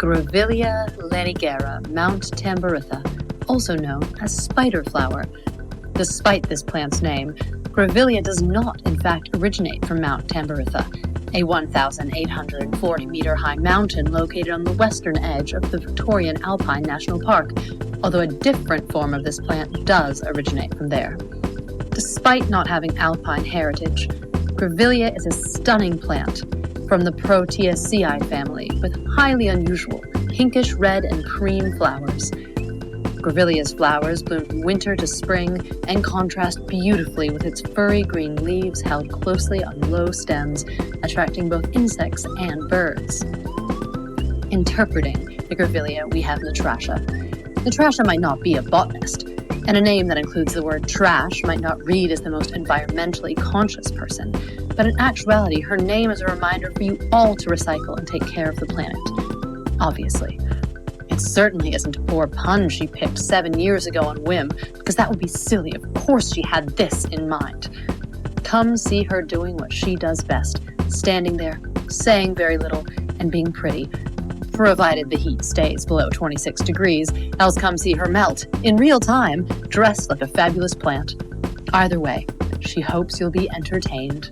Grevillea lanigera, Mount Tamboritha, also known as spider flower. Despite this plant's name, Grevillea does not, in fact, originate from Mount Tamboritha, a 1,840-meter-high mountain located on the western edge of the Victorian Alpine National Park, although a different form of this plant does originate from there. Despite not having alpine heritage, Grevillea is a stunning plant from the Proteaceae family with highly unusual pinkish red and cream flowers. Grevillea's flowers bloom from winter to spring and contrast beautifully with its furry green leaves held closely on low stems, attracting both insects and birds. Interpreting the Grevillea, we have Natrasha. Natrasha might not be a botanist, and a name that includes the word trash might not read as the most environmentally conscious person, but in actuality, her name is a reminder for you all to recycle and take care of the planet. Obviously. It certainly isn't a poor pun she picked 7 years ago on whim, because that would be silly. Of course she had this in mind. Come see her doing what she does best, standing there, saying very little, and being pretty, provided the heat stays below 26 degrees, else come see her melt, in real time, dressed like a fabulous plant. Either way, she hopes you'll be entertained.